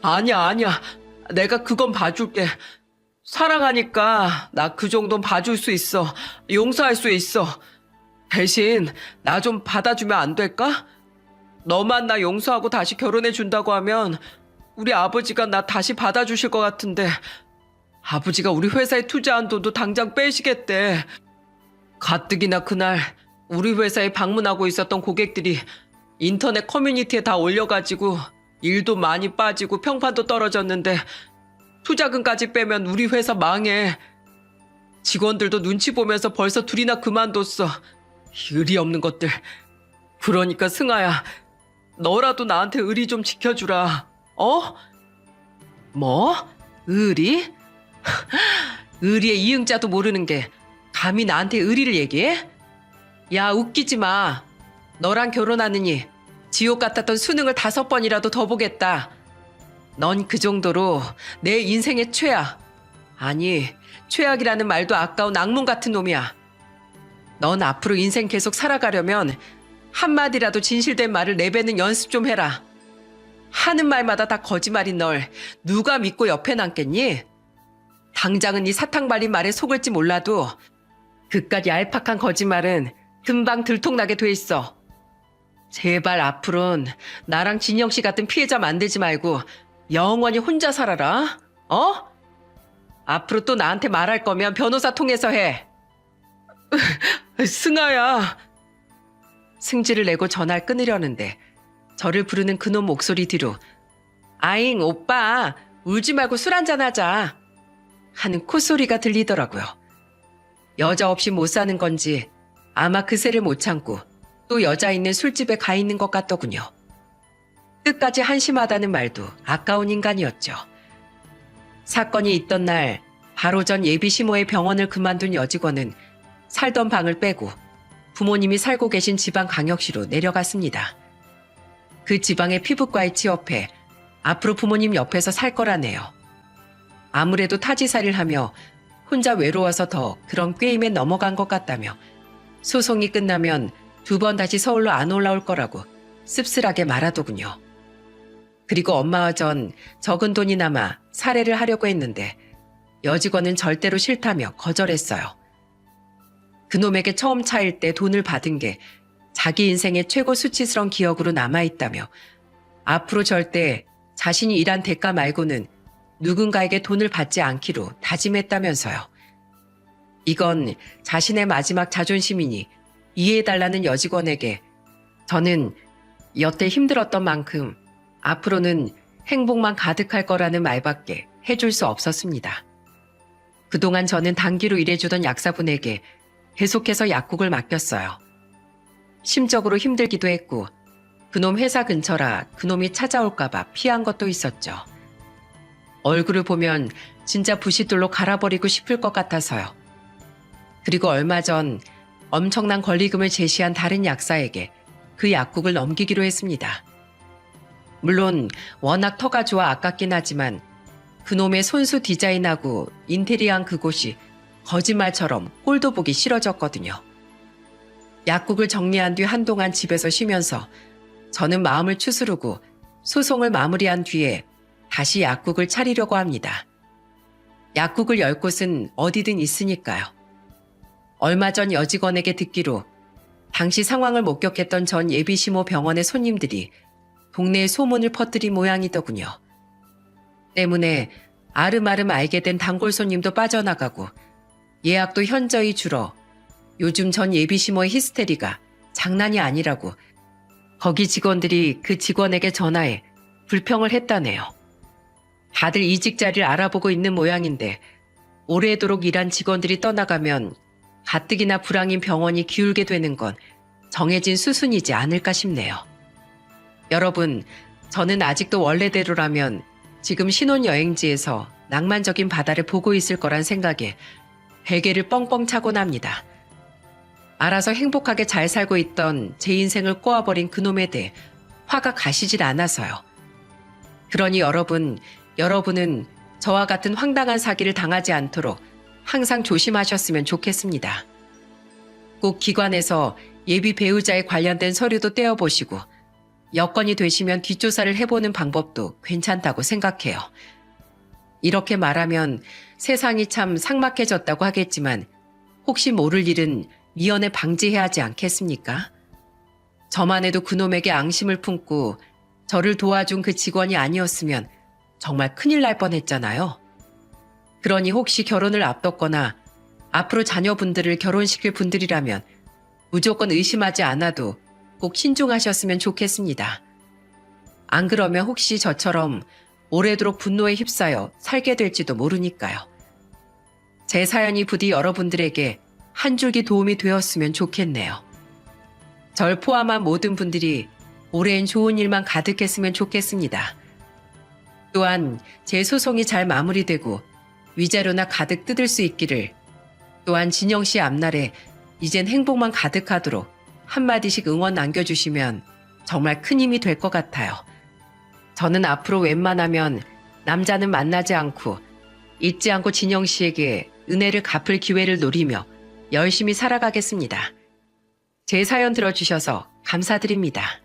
아니야. 내가 그건 봐줄게. 사랑하니까 나 그 정도는 봐줄 수 있어. 용서할 수 있어. 대신 나 좀 받아주면 안 될까? 너만 나 용서하고 다시 결혼해 준다고 하면 우리 아버지가 나 다시 받아주실 것 같은데 아버지가 우리 회사에 투자한 돈도 당장 빼시겠대. 가뜩이나 그날 우리 회사에 방문하고 있었던 고객들이 인터넷 커뮤니티에 다 올려가지고 일도 많이 빠지고 평판도 떨어졌는데 투자금까지 빼면 우리 회사 망해. 직원들도 눈치 보면서 벌써 둘이나 그만뒀어. 의리 없는 것들. 그러니까 승아야, 너라도 나한테 의리 좀 지켜주라. 뭐? 의리? 의리의 이응자도 모르는 게 감히 나한테 의리를 얘기해? 야, 웃기지 마. 너랑 결혼하느니 지옥 같았던 수능을 5번이라도 더 보겠다. 넌 그 정도로 내 인생의 최악. 아니, 최악이라는 말도 아까운 악몽 같은 놈이야. 넌 앞으로 인생 계속 살아가려면 한마디라도 진실된 말을 내뱉는 연습 좀 해라. 하는 말마다 다 거짓말인 널 누가 믿고 옆에 남겠니? 당장은 네 사탕 발린 말에 속을지 몰라도 그깟 얄팍한 거짓말은 금방 들통나게 돼 있어. 제발 앞으로는 나랑 진영 씨 같은 피해자 만들지 말고 영원히 혼자 살아라. 어? 앞으로 또 나한테 말할 거면 변호사 통해서 해. 승아야. 승질을 내고 전화를 끊으려는데 저를 부르는 그놈 목소리 뒤로 아잉 오빠 울지 말고 술 한잔 하자 하는 콧소리가 들리더라고요. 여자 없이 못 사는 건지 아마 그새를 못 참고 또 여자 있는 술집에 가 있는 것 같더군요. 끝까지 한심하다는 말도 아까운 인간이었죠. 사건이 있던 날 바로 전 예비 시모의 병원을 그만둔 여직원은 살던 방을 빼고 부모님이 살고 계신 지방광역시로 내려갔습니다. 그 지방의 피부과에 취업해 앞으로 부모님 옆에서 살 거라네요. 아무래도 타지살이를 하며 혼자 외로워서 더 그런 꾀임에 넘어간 것 같다며 소송이 끝나면 2번 다시 서울로 안 올라올 거라고 씁쓸하게 말하더군요. 그리고 엄마와 전 적은 돈이 남아 살해를 하려고 했는데 여직원은 절대로 싫다며 거절했어요. 그놈에게 처음 차일 때 돈을 받은 게 자기 인생의 최고 수치스러운 기억으로 남아있다며 앞으로 절대 자신이 일한 대가 말고는 누군가에게 돈을 받지 않기로 다짐했다면서요. 이건 자신의 마지막 자존심이니 이해해달라는 여직원에게 저는 여태 힘들었던 만큼 앞으로는 행복만 가득할 거라는 말밖에 해줄 수 없었습니다. 그동안 저는 단기로 일해주던 약사분에게 계속해서 약국을 맡겼어요. 심적으로 힘들기도 했고 그놈 회사 근처라 그놈이 찾아올까봐 피한 것도 있었죠. 얼굴을 보면 진짜 부싯돌로 갈아버리고 싶을 것 같아서요. 그리고 얼마 전 엄청난 권리금을 제시한 다른 약사에게 그 약국을 넘기기로 했습니다. 물론 워낙 터가 좋아 아깝긴 하지만 그놈의 손수 디자인하고 인테리어한 그곳이 거짓말처럼 꼴도 보기 싫어졌거든요. 약국을 정리한 뒤 한동안 집에서 쉬면서 저는 마음을 추스르고 소송을 마무리한 뒤에 다시 약국을 차리려고 합니다. 약국을 열 곳은 어디든 있으니까요. 얼마 전 여직원에게 듣기로 당시 상황을 목격했던 전 예비시모 병원의 손님들이 동네에 소문을 퍼뜨린 모양이더군요. 때문에 아름아름 알게 된 단골 손님도 빠져나가고 예약도 현저히 줄어 요즘 전 예비시모의 히스테리가 장난이 아니라고 거기 직원들이 그 직원에게 전화해 불평을 했다네요. 다들 이직 자리를 알아보고 있는 모양인데 오래도록 일한 직원들이 떠나가면 가뜩이나 불황인 병원이 기울게 되는 건 정해진 수순이지 않을까 싶네요. 여러분, 저는 아직도 원래대로라면 지금 신혼여행지에서 낭만적인 바다를 보고 있을 거란 생각에 베개를 뻥뻥 차곤 합니다. 알아서 행복하게 잘 살고 있던 제 인생을 꼬아버린 그놈에 대해 화가 가시질 않아서요. 그러니 여러분은 저와 같은 황당한 사기를 당하지 않도록 항상 조심하셨으면 좋겠습니다. 꼭 기관에서 예비 배우자에 관련된 서류도 떼어보시고 여건이 되시면 뒷조사를 해보는 방법도 괜찮다고 생각해요. 이렇게 말하면 세상이 참 삭막해졌다고 하겠지만 혹시 모를 일은 미연에 방지해야 하지 않겠습니까? 저만 해도 그놈에게 앙심을 품고 저를 도와준 그 직원이 아니었으면 정말 큰일 날 뻔했잖아요. 그러니 혹시 결혼을 앞뒀거나 앞으로 자녀분들을 결혼시킬 분들이라면 무조건 의심하지 않아도 꼭 신중하셨으면 좋겠습니다. 안 그러면 혹시 저처럼 오래도록 분노에 휩싸여 살게 될지도 모르니까요. 제 사연이 부디 여러분들에게 한 줄기 도움이 되었으면 좋겠네요. 절 포함한 모든 분들이 올해엔 좋은 일만 가득했으면 좋겠습니다. 또한 제 소송이 잘 마무리되고 위자료나 가득 뜯을 수 있기를, 또한 진영 씨 앞날에 이젠 행복만 가득하도록 한마디씩 응원 남겨주시면 정말 큰 힘이 될 것 같아요. 저는 앞으로 웬만하면 남자는 만나지 않고 잊지 않고 진영 씨에게 은혜를 갚을 기회를 노리며 열심히 살아가겠습니다. 제 사연 들어주셔서 감사드립니다.